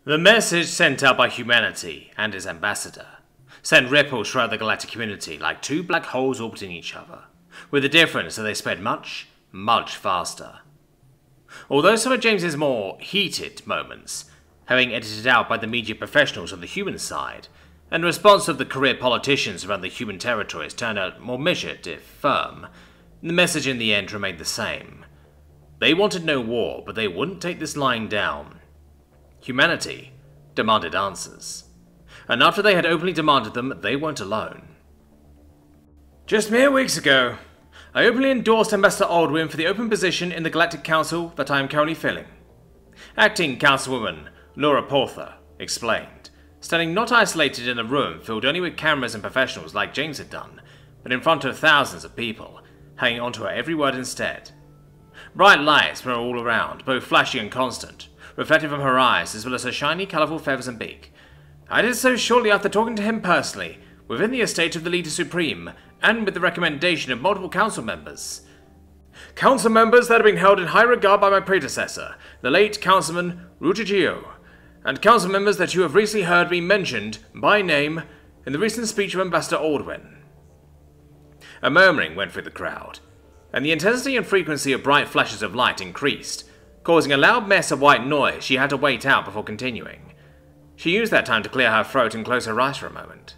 The message sent out by humanity and its ambassador sent ripples throughout the galactic community like two black holes orbiting each other, with the difference that they spread much, much faster. Although some of James's more heated moments, having edited out by the media professionals on the human side, and the response of the career politicians around the human territories turned out more measured, if firm, the message in the end remained the same. They wanted no war, but they wouldn't take this lying down. Humanity demanded answers. And after they had openly demanded them, they weren't alone. Just mere weeks ago, I openly endorsed Ambassador Aldwin for the open position in the Galactic Council that I am currently filling. Acting Councilwoman Laura Porther explained, standing not isolated in a room filled only with cameras and professionals like James had done, but in front of thousands of people, hanging onto her every word instead. Bright lights were all around, both flashy and constant, reflected from her eyes as well as her shiny, colourful feathers and beak. I did so shortly after talking to him personally, within the estate of the Leader Supreme, and with the recommendation of multiple council members. Council members that have been held in high regard by my predecessor, the late Councilman Ruggiero, and council members that you have recently heard me mentioned by name in the recent speech of Ambassador Aldwin. A murmuring went through the crowd, and the intensity and frequency of bright flashes of light increased, causing a loud mess of white noise she had to wait out before continuing. She used that time to clear her throat and close her eyes for a moment.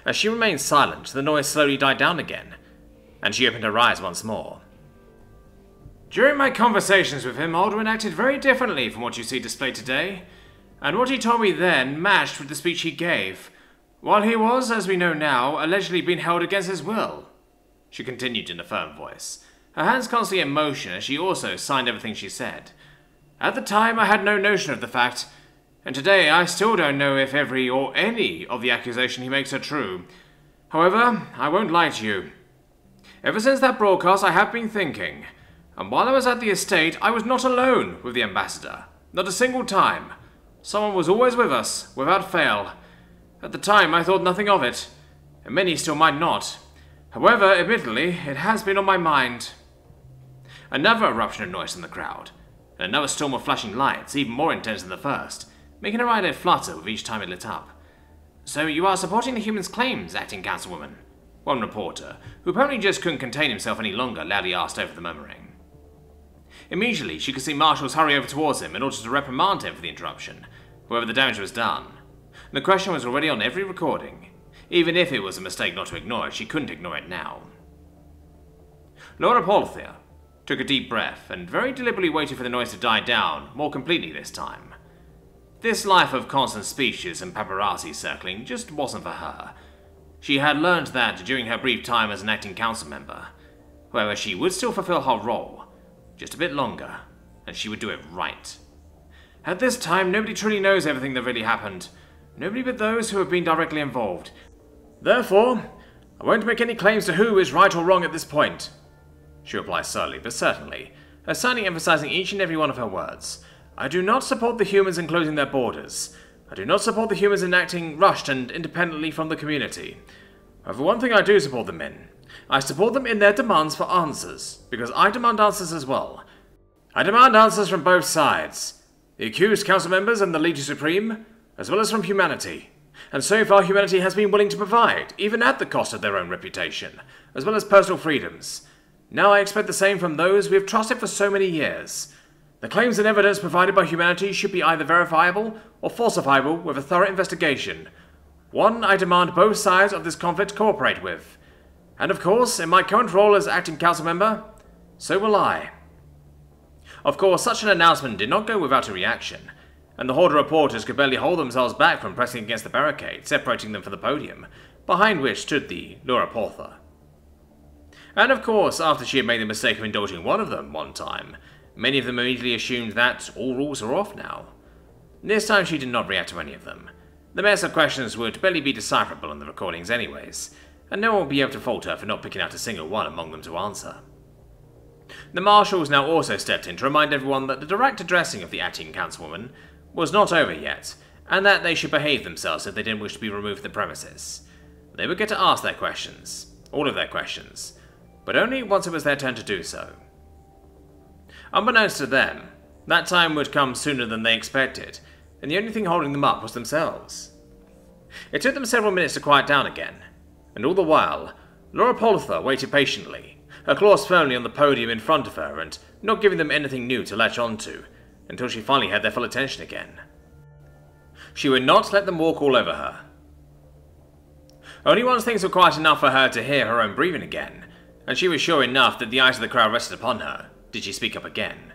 As she remained silent, the noise slowly died down again, and she opened her eyes once more. During my conversations with him, Aldwin acted very differently from what you see displayed today, and what he told me then matched with the speech he gave, while he was, as we know now, allegedly being held against his will. She continued in a firm voice, her hands constantly in motion as she also signed everything she said. At the time, I had no notion of the fact, and today I still don't know if every or any of the accusation he makes are true. However, I won't lie to you. Ever since that broadcast, I have been thinking, and while I was at the estate, I was not alone with the ambassador. Not a single time. Someone was always with us, without fail. At the time, I thought nothing of it, and many still might not. However, admittedly, it has been on my mind. Another eruption of noise from the crowd, and another storm of flashing lights, even more intense than the first, making her eyelid flutter with each time it lit up. So you are supporting the humans' claims, acting councilwoman? One reporter, who apparently just couldn't contain himself any longer, loudly asked over the murmuring. Immediately, she could see marshals hurry over towards him in order to reprimand him for the interruption, wherever the damage was done. The question was already on every recording. Even if it was a mistake not to ignore it, she couldn't ignore it now. Laura Porther took a deep breath and very deliberately waited for the noise to die down, more completely this time. This life of constant speeches and paparazzi circling just wasn't for her. She had learned that during her brief time as an acting council member. However, she would still fulfill her role, just a bit longer, and she would do it right. At this time, nobody truly knows everything that really happened. Nobody but those who have been directly involved. Therefore, I won't make any claims to who is right or wrong at this point. She replied slowly but certainly, her signing emphasizing each and every one of her words. I do not support the humans in closing their borders. I do not support the humans in acting rushed and independently from the community. However, one thing I do support them in. I support them in their demands for answers, because I demand answers as well. I demand answers from both sides. The accused council members and the Leader Supreme, as well as from humanity. And so far humanity has been willing to provide, even at the cost of their own reputation, as well as personal freedoms. Now I expect the same from those we have trusted for so many years. The claims and evidence provided by humanity should be either verifiable or falsifiable with a thorough investigation. One I demand both sides of this conflict cooperate with. And of course, in my current role as acting council member, so will I. Of course, such an announcement did not go without a reaction, and the horde of reporters could barely hold themselves back from pressing against the barricade, separating them from the podium, behind which stood the Laura Porther. And of course, after she had made the mistake of indulging one of them one time, many of them immediately assumed that all rules are off now. This time she did not react to any of them. The mess of questions would barely be decipherable in the recordings anyways, and no one would be able to fault her for not picking out a single one among them to answer. The marshals now also stepped in to remind everyone that the direct addressing of the acting councilwoman was not over yet, and that they should behave themselves if they didn't wish to be removed from the premises. They would get to ask their questions, all of their questions, but only once it was their turn to do so. Unbeknownst to them, that time would come sooner than they expected, and the only thing holding them up was themselves. It took them several minutes to quiet down again, and all the while, Laura Polther waited patiently, her claws firmly on the podium in front of her and not giving them anything new to latch onto, until she finally had their full attention again. She would not let them walk all over her. Only once things were quiet enough for her to hear her own breathing again, and she was sure enough that the eyes of the crowd rested upon her, did she speak up again.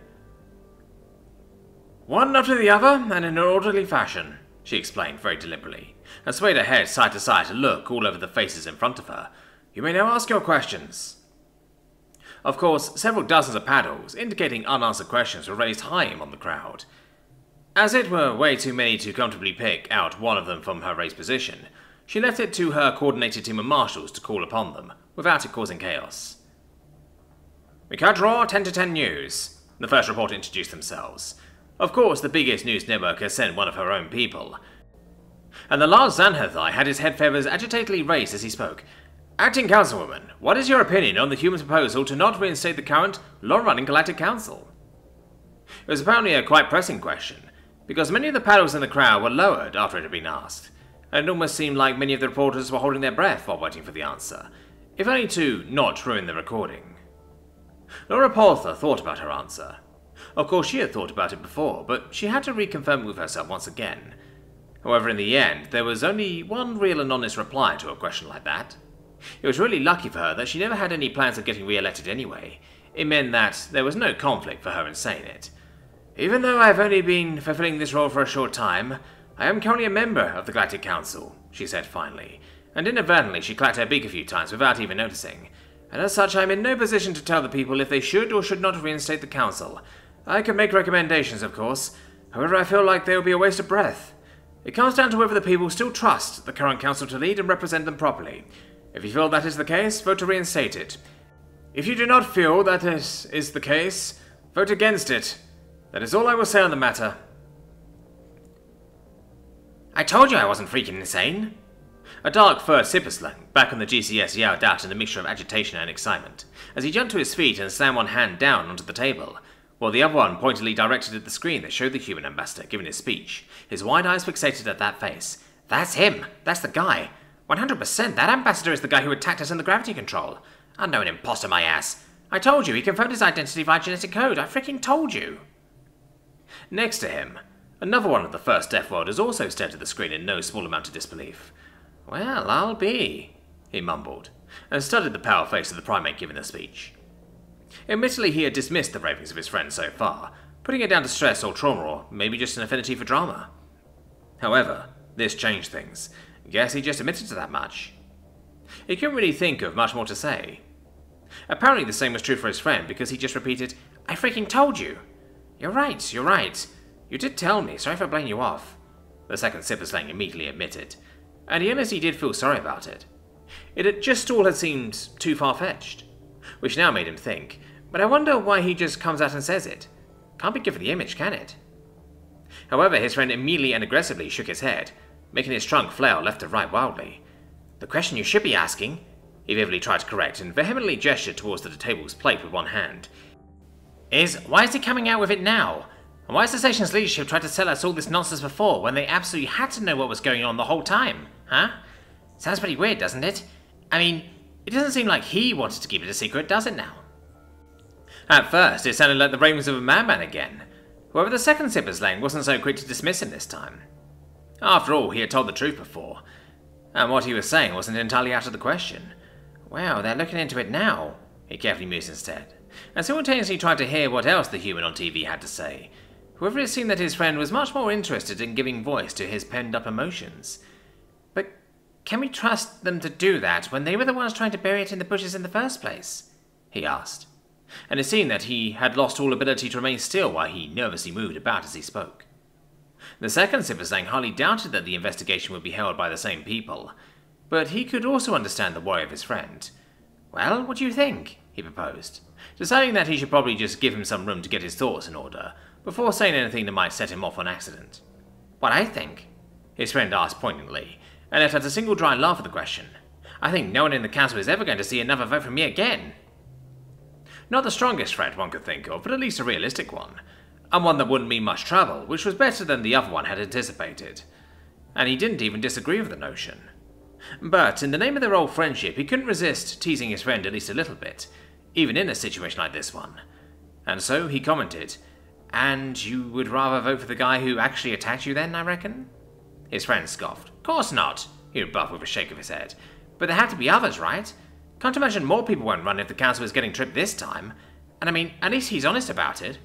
"One after the other, and in an orderly fashion," she explained very deliberately, and swayed her head side to side to look all over the faces in front of her. "You may now ask your questions." Of course, several dozens of paddles, indicating unanswered questions, were raised high among the crowd. As it were way too many to comfortably pick out one of them from her raised position, she left it to her coordinated team of marshals to call upon them, without it causing chaos. "We cut raw 10 to 10 News," the first reporter introduced themselves. Of course, the biggest news network has sent one of her own people. And the Lars Zanherthai had his head feathers agitatedly raised as he spoke. "Acting Councilwoman, what is your opinion on the Human's proposal to not reinstate the current, long-running Galactic Council?" It was apparently a quite pressing question, because many of the paddles in the crowd were lowered after it had been asked, and it almost seemed like many of the reporters were holding their breath while waiting for the answer, if only to not ruin the recording. Laura Polther thought about her answer. Of course, she had thought about it before, but she had to reconfirm it with herself once again. However, in the end, there was only one real and honest reply to a question like that. It was really lucky for her that she never had any plans of getting re-elected anyway. It meant that there was no conflict for her in saying it. "Even though I have only been fulfilling this role for a short time, I am currently a member of the Galactic Council," she said finally, and inadvertently she clacked her beak a few times without even noticing. "And as such, I am in no position to tell the people if they should or should not reinstate the Council. I can make recommendations, of course. However, I feel like they will be a waste of breath. It comes down to whether the people still trust the current Council to lead and represent them properly. If you feel that is the case, vote to reinstate it. If you do not feel that this is the case, vote against it. That is all I will say on the matter." "I told you I wasn't freaking insane," a dark-furred Sipperslang back on the GCS yelled out in a mixture of agitation and excitement, as he jumped to his feet and slammed one hand down onto the table, while the other one pointedly directed at the screen that showed the human ambassador giving his speech, his wide eyes fixated at that face. "That's him! That's the guy! 100%, that ambassador is the guy who attacked us in the gravity control. Unknown imposter, my ass. I told you, he confirmed his identity via genetic code. I freaking told you." Next to him, another one of the first Death Worlders also stared at the screen in no small amount of disbelief. "Well, I'll be," he mumbled, and studied the pale face of the primate giving the speech. Admittedly, he had dismissed the ravings of his friend so far, putting it down to stress or trauma or maybe just an affinity for drama. However, this changed things. Guess he just admitted to that much. He couldn't really think of much more to say. Apparently the same was true for his friend, because he just repeated, "I freaking told you!" You're right. You did tell me, sorry for blowing you off," the second Sipperslang immediately admitted, and he honestly did feel sorry about it. It had just all had seemed too far-fetched, which now made him think, but I wonder why he just comes out and says it. Can't be good for the image, can it? However, his friend immediately and aggressively shook his head, making his trunk flail left to right wildly. "The question you should be asking," he vividly tried to correct and vehemently gestured towards the table's plate with one hand, "is why is he coming out with it now? And why has the station's leadership tried to sell us all this nonsense before when they absolutely had to know what was going on the whole time, huh? Sounds pretty weird, doesn't it? I mean, it doesn't seem like he wanted to keep it a secret, does it now?" At first, it sounded like the ravings of a madman again. However, the second Sipperslang wasn't so quick to dismiss him this time. After all, he had told the truth before, and what he was saying wasn't entirely out of the question. "Well, they're looking into it now," he carefully mused instead, and simultaneously tried to hear what else the human on TV had to say. However, it seemed that his friend was much more interested in giving voice to his penned-up emotions. "But can we trust them to do that when they were the ones trying to bury it in the bushes in the first place?" he asked, and it seemed that he had lost all ability to remain still while he nervously moved about as he spoke. The second Sipperslang hardly doubted that the investigation would be held by the same people, but he could also understand the worry of his friend. "Well, what do you think?" he proposed, deciding that he should probably just give him some room to get his thoughts in order, before saying anything that might set him off on accident. "What I think?" his friend asked poignantly, and let out a single dry laugh at the question. "I think no one in the council is ever going to see another vote from me again." Not the strongest threat one could think of, but at least a realistic one. and one that wouldn't mean much trouble, which was better than the other one had anticipated. And he didn't even disagree with the notion. But in the name of their old friendship, he couldn't resist teasing his friend at least a little bit, even in a situation like this one. And so he commented, "And you would rather vote for the guy who actually attacked you then, I reckon?" His friend scoffed. "Course not," he rebuffed with a shake of his head. "But there had to be others, right? Can't imagine more people won't run if the council was getting tripped this time. And I mean, at least he's honest about it.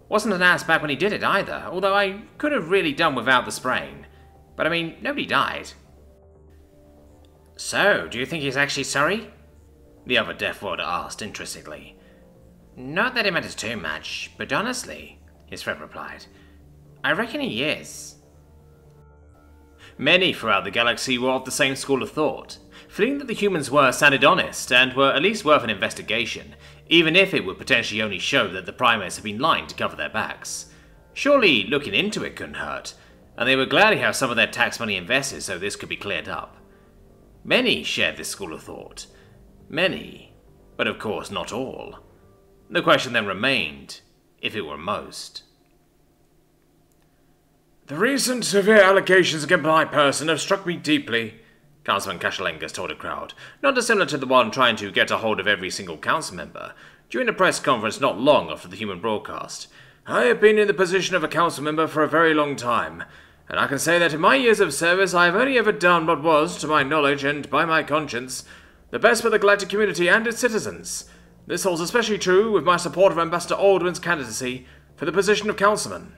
Wasn't an ass back when he did it either, although I could have really done without the spraying. But I mean, nobody died." "So, do you think he's actually sorry?" the other Death Warder asked, interestingly. "Not that it matters too much, but honestly," his friend replied, "I reckon he is." Many throughout the galaxy were of the same school of thought, feeling that the humans were sounded honest and were at least worth an investigation, even if it would potentially only show that the primates had been lying to cover their backs. Surely looking into it couldn't hurt, and they would gladly have some of their tax money invested so this could be cleared up. Many shared this school of thought. Many, but of course not all. The question then remained, if it were most. "The recent severe allegations against my person have struck me deeply," Councilman Kashalengas told a crowd, not dissimilar to the one trying to get a hold of every single council member during a press conference not long after the human broadcast. "I have been in the position of a council member for a very long time, and I can say that in my years of service I have only ever done what was, to my knowledge and by my conscience, the best for the galactic community and its citizens. This holds especially true with my support of Ambassador Aldrin's candidacy for the position of councilman."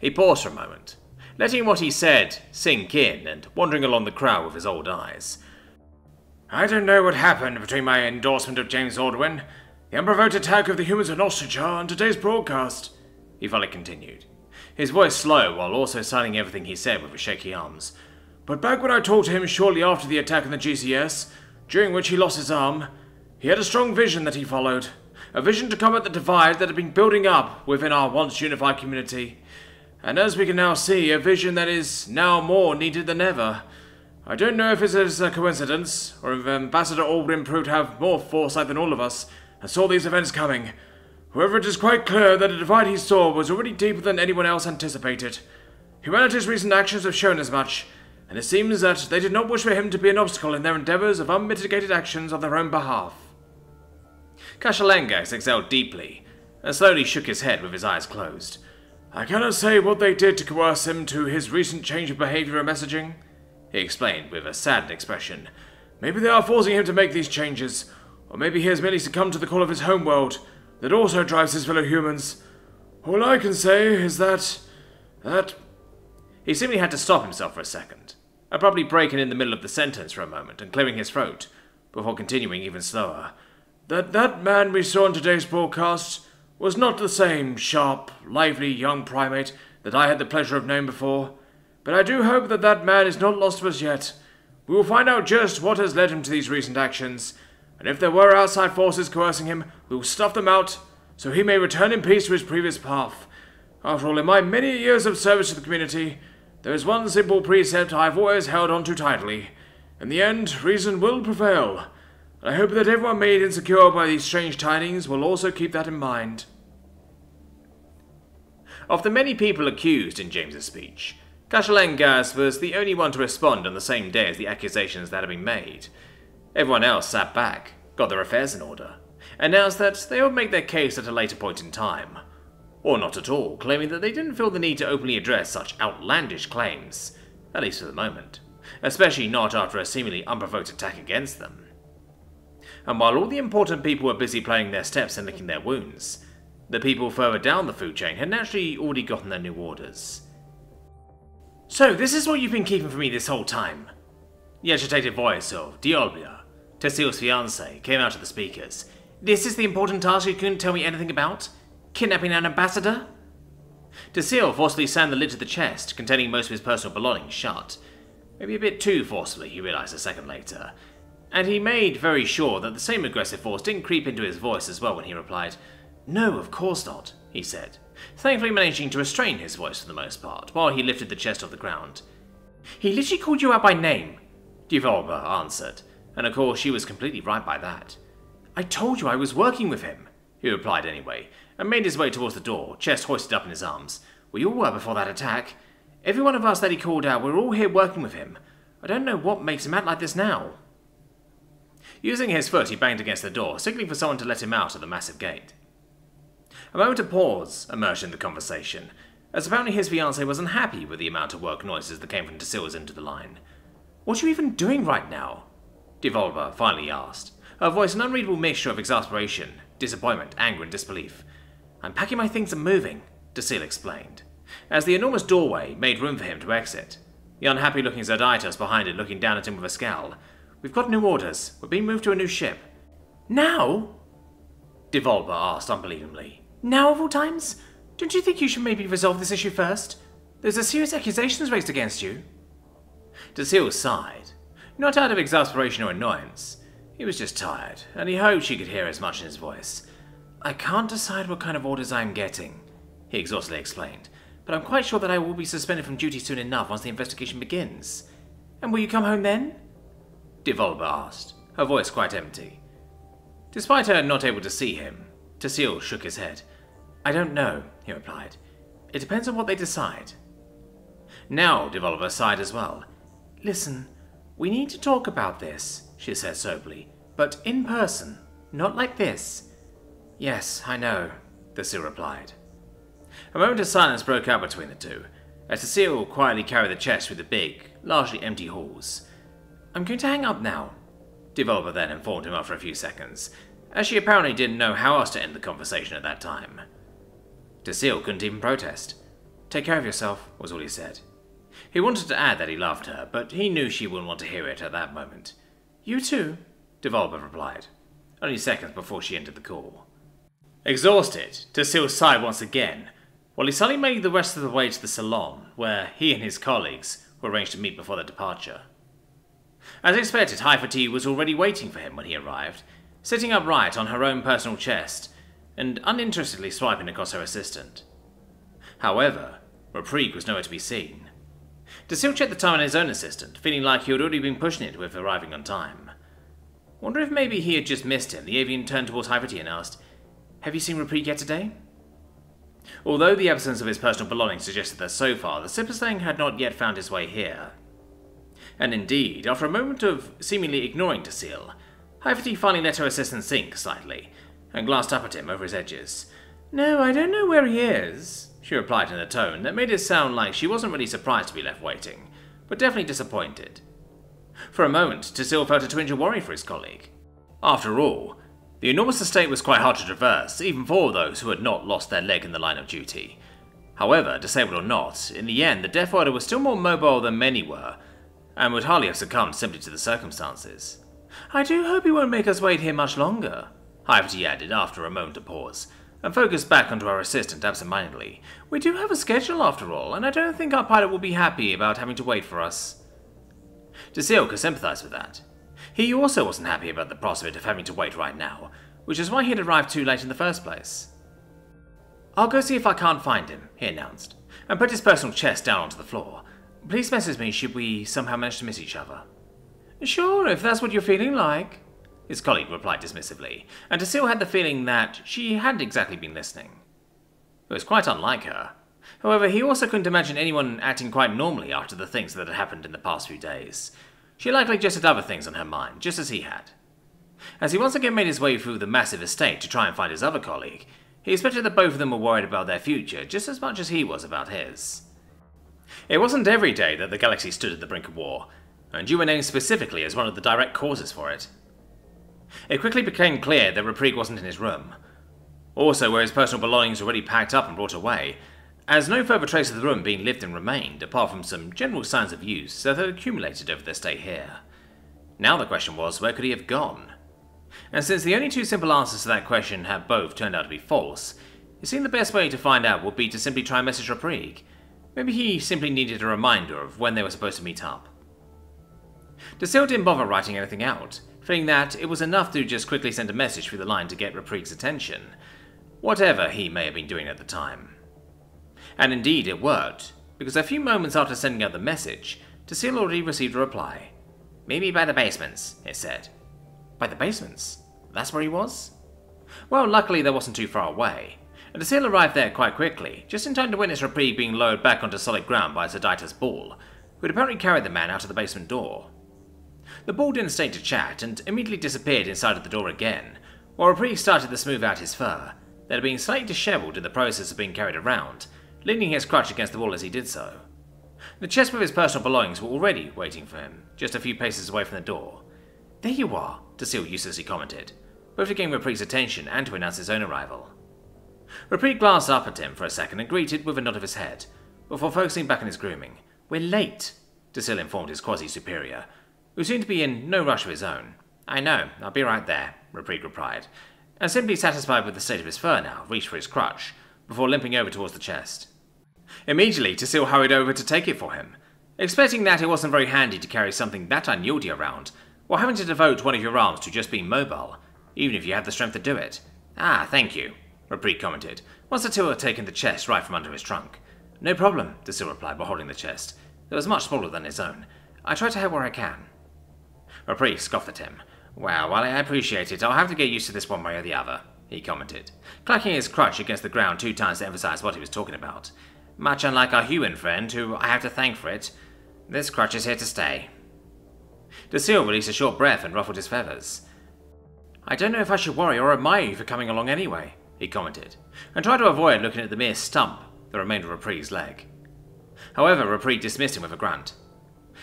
He paused for a moment, letting what he said sink in and wandering along the crowd with his old eyes. "I don't know what happened between my endorsement of James Aldrin, the unprovoked attack of the humans of Nostrojar, and today's broadcast," he finally continued, his voice slow while also signing everything he said with his shaky arms. "But back when I talked to him shortly after the attack on the GCS, during which he lost his arm, he had a strong vision that he followed. A vision to combat the divide that had been building up within our once unified community. And as we can now see, a vision that is now more needed than ever. I don't know if it is a coincidence, or if Ambassador Aldrin proved to have more foresight than all of us, and saw these events coming. However, it is quite clear that the divide he saw was already deeper than anyone else anticipated. Humanity's recent actions have shown as much, and it seems that they did not wish for him to be an obstacle in their endeavors of unmitigated actions on their own behalf." Kashalengas exhaled deeply, and slowly shook his head with his eyes closed. "I cannot say what they did to coerce him to his recent change of behavior and messaging," he explained with a saddened expression. "Maybe they are forcing him to make these changes, or maybe he has merely succumbed to the call of his homeworld that also drives his fellow humans. All I can say is that... He seemingly had to stop himself for a second, abruptly breaking in the middle of the sentence for a moment and clearing his throat, before continuing even slower. "That man we saw in today's broadcast was not the same sharp, lively young primate that I had the pleasure of knowing before. But I do hope that that man is not lost to us yet. We will find out just what has led him to these recent actions, and if there were outside forces coercing him, we will snuff them out, so he may return in peace to his previous path. After all, in my many years of service to the community, there is one simple precept I have always held on to tightly. In the end, reason will prevail. I hope that everyone made insecure by these strange tidings will also keep that in mind." Of the many people accused in James's speech, Kashalengas was the only one to respond on the same day as the accusations that had been made. Everyone else sat back, got their affairs in order, announced that they would make their case at a later point in time, or not at all, claiming that they didn't feel the need to openly address such outlandish claims, at least for the moment, especially not after a seemingly unprovoked attack against them. And while all the important people were busy planning their steps and licking their wounds, the people further down the food chain had naturally already gotten their new orders. "So, this is what you've been keeping from me this whole time?" The agitated voice of Diolbia, Tessil's fiancé, came out of the speakers. "This is the important task you couldn't tell me anything about? Kidnapping an ambassador?" Tessil forcibly slammed the lid to the chest, containing most of his personal belongings, shut. Maybe a bit too forcibly, he realized a second later. And he made very sure that the same aggressive force didn't creep into his voice as well when he replied. "No, of course not," he said, thankfully managing to restrain his voice for the most part, while he lifted the chest off the ground. "He literally called you out by name," Devolver answered, and of course she was completely right by that. "I told you I was working with him," he replied anyway, and made his way towards the door, chest hoisted up in his arms. We all were before that attack. Every one of us that he called out, we're all here working with him. I don't know what makes him act like this now. Using his foot, he banged against the door, signaling for someone to let him out of the massive gate. A moment of pause emerged in the conversation, as apparently his fiancée was unhappy with the amount of work noises that came from Tasil's end of the line. What are you even doing right now? Devolver finally asked, her voice an unreadable mixture of exasperation, disappointment, anger, and disbelief. I'm packing my things and moving, Tasil explained, as the enormous doorway made room for him to exit. The unhappy-looking Zodiatos behind it looking down at him with a scowl. We've got new orders. We're being moved to a new ship. Now? Devolver asked unbelievingly. Now of all times? Don't you think you should maybe resolve this issue first? There's a serious accusations raised against you. Tasil sighed, not out of exasperation or annoyance. He was just tired, and he hoped she could hear as much in his voice. I can't decide what kind of orders I am getting, he exhaustedly explained, but I'm quite sure that I will be suspended from duty soon enough once the investigation begins. And will you come home then? Devolver asked, her voice quite empty. Despite her not able to see him, Tasil shook his head. I don't know, he replied. It depends on what they decide. Now Devolver sighed as well. Listen, we need to talk about this, she said soberly, but in person, not like this. Yes, I know, Tasil replied. A moment of silence broke out between the two, as Tasil quietly carried the chest through the big, largely empty halls. I'm going to hang up now, Devolver then informed him after a few seconds, as she apparently didn't know how else to end the conversation at that time. Tasil couldn't even protest. Take care of yourself, was all he said. He wanted to add that he loved her, but he knew she wouldn't want to hear it at that moment. You too, Devolver replied, only seconds before she entered the call. Exhausted, Tasil sighed once again, while he suddenly made the rest of the way to the salon, where he and his colleagues were arranged to meet before their departure. As expected, Haifati was already waiting for him when he arrived, sitting upright on her own personal chest, and uninterestedly swiping across her assistant. However, Reprig was nowhere to be seen. Tasil checked the time on his own assistant, feeling like he had already been pushing it with arriving on time. Wonder if maybe he had just missed him. The avian turned towards Haifati and asked, Have you seen Reprig yet today? Although the absence of his personal belongings suggested that so far the Sipperstang had not yet found his way here. And indeed, after a moment of seemingly ignoring Tasil, Haifati finally let her assistant sink slightly, and glanced up at him over his edges. No, I don't know where he is, she replied in a tone that made it sound like she wasn't really surprised to be left waiting, but definitely disappointed. For a moment, Tasil felt a twinge of worry for his colleague. After all, the enormous estate was quite hard to traverse, even for those who had not lost their leg in the line of duty. However, disabled or not, in the end the Death Rider was still more mobile than many were, and would hardly have succumbed simply to the circumstances. I do hope he won't make us wait here much longer, Haifati added after a moment of pause, and focused back onto our assistant absent-mindedly. We do have a schedule after all, and I don't think our pilot will be happy about having to wait for us. Tasil could sympathize with that. He also wasn't happy about the prospect of having to wait right now, which is why he had arrived too late in the first place. I'll go see if I can't find him, he announced, and put his personal chest down onto the floor. Please message me should we somehow manage to miss each other. Sure, if that's what you're feeling like, his colleague replied dismissively, and Tasil had the feeling that she hadn't exactly been listening. It was quite unlike her. However, he also couldn't imagine anyone acting quite normally after the things that had happened in the past few days. She likely just had other things on her mind, just as he had. As he once again made his way through the massive estate to try and find his other colleague, he expected that both of them were worried about their future just as much as he was about his. It wasn't every day that the galaxy stood at the brink of war, and you were named specifically as one of the direct causes for it. It quickly became clear that Reprig wasn't in his room. Also, were his personal belongings already packed up and brought away, as no further trace of the room being lived in remained, apart from some general signs of use that had accumulated over their stay here. Now the question was, where could he have gone? And since the only two simple answers to that question had both turned out to be false, it seemed the best way to find out would be to simply try and message Reprig. Maybe he simply needed a reminder of when they were supposed to meet up. Tasil didn't bother writing anything out, feeling that it was enough to just quickly send a message through the line to get Reprig's attention, whatever he may have been doing at the time. And indeed it worked, because a few moments after sending out the message, Tasil already received a reply. Meet me by the basements, it said. By the basements? That's where he was? Well, luckily that wasn't too far away, and Dasil arrived there quite quickly, just in time to witness Reprieve being lowered back onto solid ground by Sedatus Ball, who had apparently carried the man out of the basement door. The Ball didn't stay to chat, and immediately disappeared inside of the door again, while Reprieve started to smooth out his fur, that had been slightly dishevelled in the process of being carried around, leaning his crutch against the wall as he did so. The chest with his personal belongings were already waiting for him, just a few paces away from the door. "There you are," Dasil uselessly commented, both to gain Reprieve's attention and to announce his own arrival. Reprieve glanced up at him for a second and greeted with a nod of his head, before focusing back on his grooming. "We're late," Dasil informed his quasi-superior, who seemed to be in no rush of his own. "I know, I'll be right there," Reprieve replied, and simply satisfied with the state of his fur now, reached for his crutch, before limping over towards the chest. Immediately, Dasil hurried over to take it for him, expecting that it wasn't very handy to carry something that unwieldy around, while having to devote one of your arms to just being mobile, even if you had the strength to do it. "Ah, thank you," Reprieve commented, once Dasil had taken the chest right from under his trunk. "No problem," Dasil replied while holding the chest. It was much smaller than his own. "I try to help where I can." Reprieve scoffed at him. "Well, while I appreciate it, I'll have to get used to this one way or the other," he commented, clacking his crutch against the ground 2 times to emphasize what he was talking about. "Much unlike our human friend, who I have to thank for it, this crutch is here to stay." Dasil released a short breath and ruffled his feathers. "I don't know if I should worry or admire you for coming along anyway," he commented, and tried to avoid looking at the mere stump, the remainder of Reprieve's leg. However, Reprieve dismissed him with a grunt.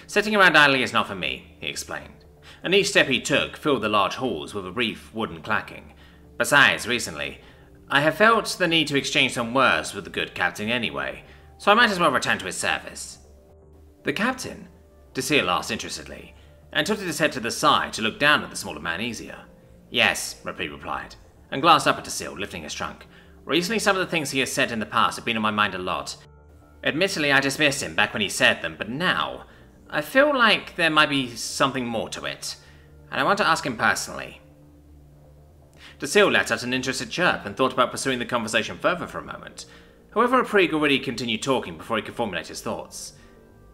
"Sitting around idly is not for me," he explained, and each step he took filled the large halls with a brief wooden clacking. "Besides, recently, I have felt the need to exchange some words with the good captain anyway, so I might as well return to his service." "The captain?" Dasil asked interestedly, and tilted his head to the side to look down at the smaller man easier. "Yes," Reprieve replied, and glanced up at Dasil, lifting his trunk. "Recently some of the things he has said in the past have been on my mind a lot. Admittedly, I dismissed him back when he said them, but now I feel like there might be something more to it, and I want to ask him personally." Dasil let out an interested chirp and thought about pursuing the conversation further for a moment. However, Reprieve already continued talking before he could formulate his thoughts.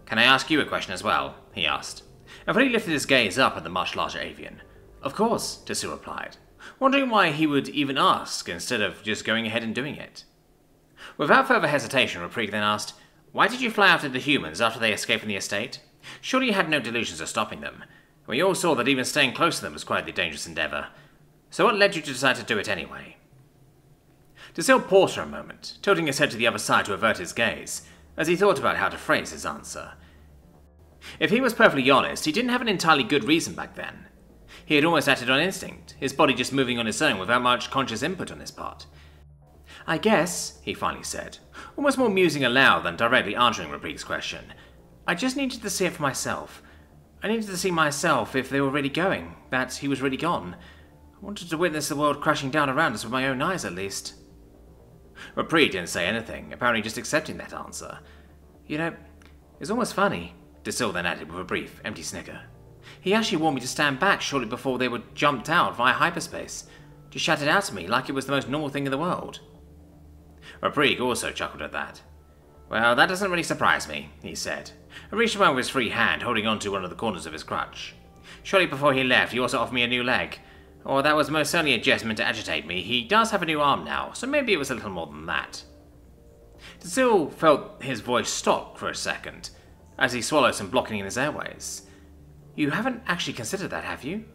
"Can I ask you a question as well?" he asked, and then he lifted his gaze up at the much larger avian. "Of course," Dasil replied, wondering why he would even ask instead of just going ahead and doing it. Without further hesitation, Reprieve then asked, "Why did you fly after the humans after they escaped from the estate? Surely you had no delusions of stopping them. We all saw that even staying close to them was quite a dangerous endeavour. So what led you to decide to do it anyway?" Dasil paused for a moment, tilting his head to the other side to avert his gaze, as he thought about how to phrase his answer. If he was perfectly honest, he didn't have an entirely good reason back then. He had almost acted on instinct, his body just moving on its own without much conscious input on his part. "I guess," he finally said, almost more musing aloud than directly answering Reprieve's question, "I just needed to see it for myself. I needed to see myself if they were really going, that he was really gone. I wanted to witness the world crashing down around us with my own eyes, at least." Reprieve didn't say anything, apparently just accepting that answer. "You know, it's almost funny," Dasil then added with a brief, empty snicker. "He actually warned me to stand back shortly before they were jumped out via hyperspace. Just shouted out to me like it was the most normal thing in the world." Reprieve also chuckled at that. "Well, that doesn't really surprise me," he said, and reached around with his free hand, holding onto one of the corners of his crutch. "Shortly before he left, he also offered me a new leg. Or that was most certainly a jest meant to agitate me. He does have a new arm now, so maybe it was a little more than that." Dasil felt his voice stop for a second, as he swallowed some blocking in his airways. "You haven't actually considered that, have you?"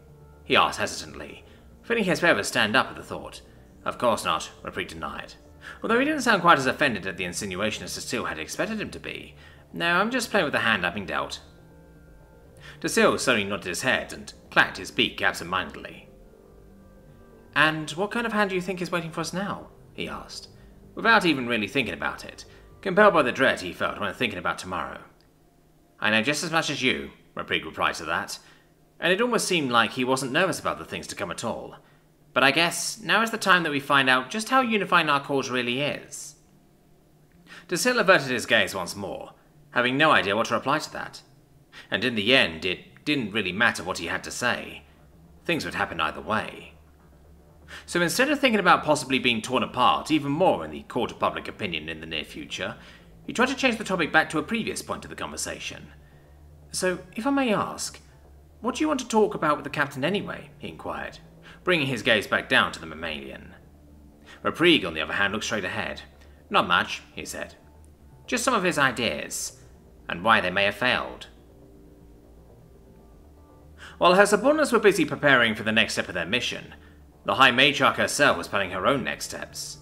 he asked hesitantly, feeling his feathers stand up at the thought. "Of course not," Reprieve denied, although he didn't sound quite as offended at the insinuation as Dasil had expected him to be. "No, I'm just playing with the hand I've been dealt." Dasil slowly nodded his head and clacked his beak absent-mindedly. "And what kind of hand do you think is waiting for us now?" he asked, without even really thinking about it, compelled by the dread he felt when thinking about tomorrow. "I know just as much as you," Reprieve replied to that, and it almost seemed like he wasn't nervous about the things to come at all. "But I guess now is the time that we find out just how unifying our cause really is." Dasil averted his gaze once more, having no idea what to reply to that. And in the end, it didn't really matter what he had to say. Things would happen either way. So instead of thinking about possibly being torn apart even more in the court of public opinion in the near future, he tried to change the topic back to a previous point of the conversation. "So, if I may ask, what do you want to talk about with the captain anyway?" he inquired, bringing his gaze back down to the mammalian. Reprig, on the other hand, looked straight ahead. Not much, he said. Just some of his ideas, and why they may have failed. While her subordinates were busy preparing for the next step of their mission, the High Matriarch herself was planning her own next steps.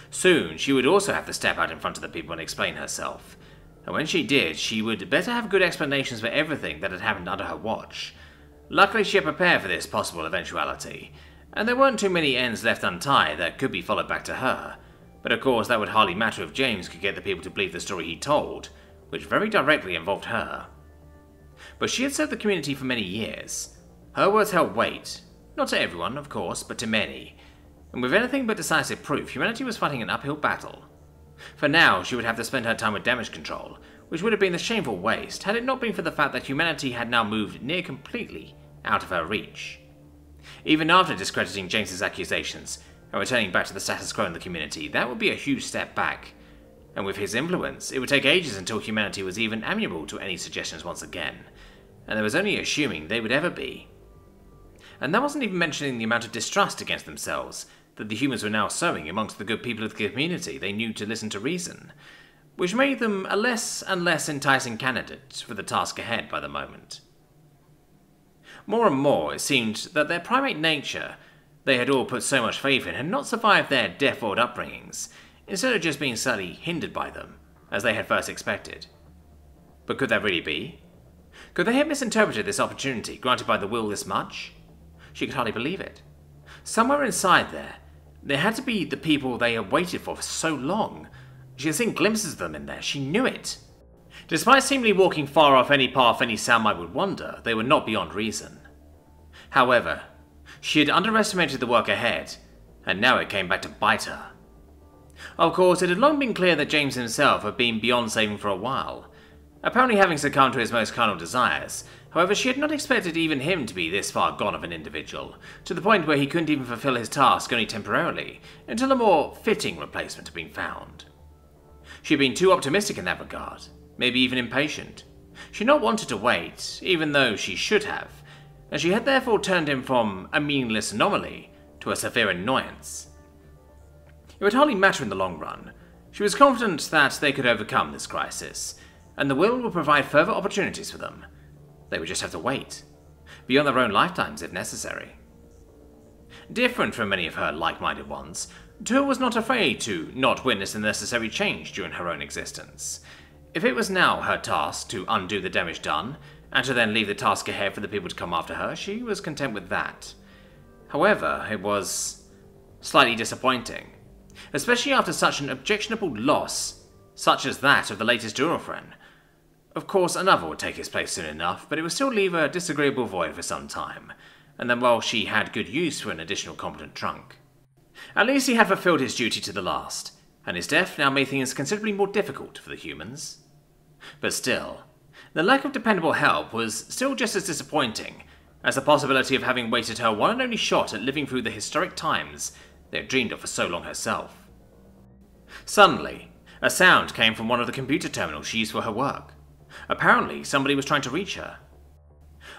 Soon, she would also have to step out in front of the people and explain herself. And when she did, she would better have good explanations for everything that had happened under her watch. Luckily, she had prepared for this possible eventuality, and there weren't too many ends left untied that could be followed back to her. But of course, that would hardly matter if James could get the people to believe the story he told, which very directly involved her. But she had served the community for many years. Her words held weight. Not to everyone, of course, but to many. And with anything but decisive proof, humanity was fighting an uphill battle. For now, she would have to spend her time with damage control, which would have been a shameful waste had it not been for the fact that humanity had now moved near completely out of her reach. Even after discrediting James's accusations and returning back to the status quo in the community, that would be a huge step back. And with his influence, it would take ages until humanity was even amenable to any suggestions once again, and there was only assuming they would ever be. And that wasn't even mentioning the amount of distrust against themselves that the humans were now sowing amongst the good people of the community they knew to listen to reason, which made them a less and less enticing candidate for the task ahead by the moment. More and more, it seemed that their primate nature they had all put so much faith in had not survived their death-old upbringings, instead of just being slightly hindered by them, as they had first expected. But could that really be? Could they have misinterpreted this opportunity granted by the will this much? She could hardly believe it. Somewhere inside there had to be the people they had waited for so long. She had seen glimpses of them in there, she knew it. Despite seemingly walking far off any path any sound mind would wander, they were not beyond reason. However, she had underestimated the work ahead, and now it came back to bite her. Of course, it had long been clear that James himself had been beyond saving for a while, apparently having succumbed to his most carnal desires. However, she had not expected even him to be this far gone of an individual, to the point where he couldn't even fulfill his task only temporarily, until a more fitting replacement had been found. She had been too optimistic in that regard, maybe even impatient. She had not wanted to wait, even though she should have, and she had therefore turned him from a meaningless anomaly to a severe annoyance. It would hardly matter in the long run. She was confident that they could overcome this crisis, and the will would provide further opportunities for them. They would just have to wait, beyond their own lifetimes if necessary. Different from many of her like-minded ones, Tur was not afraid to not witness the necessary change during her own existence. If it was now her task to undo the damage done, and to then leave the task ahead for the people to come after her, she was content with that. However, it was slightly disappointing, especially after such an objectionable loss, such as that of the latest Durofren. Of course, another would take his place soon enough, but it would still leave a disagreeable void for some time, and then while she had good use for an additional competent trunk. At least he had fulfilled his duty to the last, and his death now made things considerably more difficult for the humans. But still, the lack of dependable help was still just as disappointing as the possibility of having wasted her one and only shot at living through the historic times they had dreamed of for so long herself. Suddenly, a sound came from one of the computer terminals she used for her work. Apparently, somebody was trying to reach her.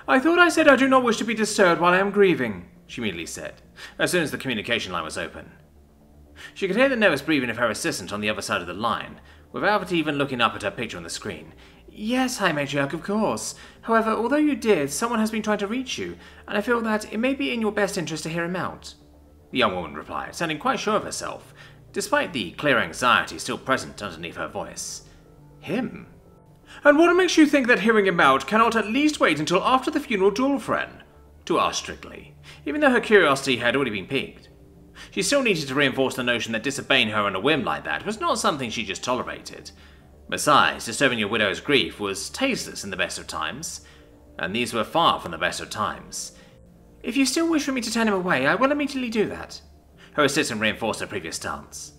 "I thought I said I do not wish to be disturbed while I am grieving," she immediately said, as soon as the communication line was open. She could hear the nervous breathing of her assistant on the other side of the line, without even looking up at her picture on the screen. "Yes, High Matriarch, of course. However, although you did, someone has been trying to reach you, and I feel that it may be in your best interest to hear him out," the young woman replied, sounding quite sure of herself, despite the clear anxiety still present underneath her voice. "Him? And what makes you think that hearing him out cannot at least wait until after the funeral Durofren?" to ask strictly, even though her curiosity had already been piqued. She still needed to reinforce the notion that disobeying her on a whim like that was not something she just tolerated. Besides, disturbing your widow's grief was tasteless in the best of times, and these were far from the best of times. "If you still wish for me to turn him away, I will immediately do that." Her assistant reinforced her previous stance.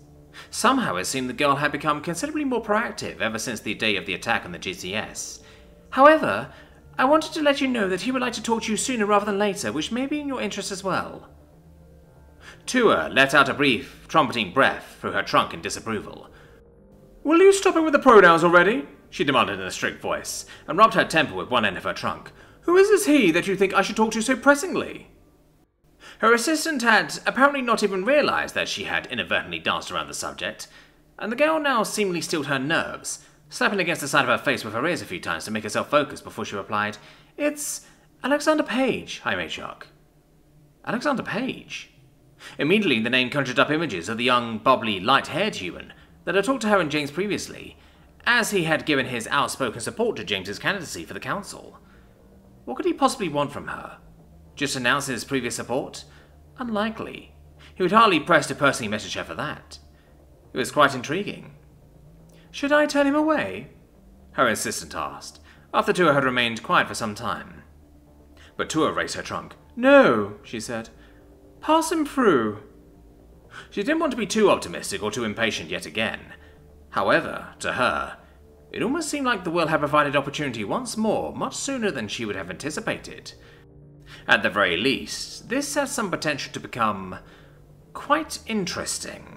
Somehow it seemed the girl had become considerably more proactive ever since the day of the attack on the GCS. "However, I wanted to let you know that he would like to talk to you sooner rather than later, which may be in your interest as well." Tur let out a brief, trumpeting breath through her trunk in disapproval. "Will you stop it with the pronouns already?" she demanded in a strict voice, and rubbed her temple with one end of her trunk. "Who is this he that you think I should talk to so pressingly?" Her assistant had apparently not even realized that she had inadvertently danced around the subject, and the girl now seemingly stilled her nerves, slapping against the side of her face with her ears a few times to make herself focus before she replied, "It's Alexander Page, High Matriarch." Alexander Page? Immediately the name conjured up images of the young, bubbly, light-haired human that had talked to her and James previously, as he had given his outspoken support to James's candidacy for the council. What could he possibly want from her? Just announce his previous support? Unlikely. He would hardly press to personally message her for that. It was quite intriguing. "Should I turn him away?" her assistant asked, after Tua had remained quiet for some time. But Tua raised her trunk. "No," she said. "Pass him through." She didn't want to be too optimistic or too impatient yet again. However, to her, it almost seemed like the will had provided opportunity once more, much sooner than she would have anticipated. At the very least, this has some potential to become quite interesting.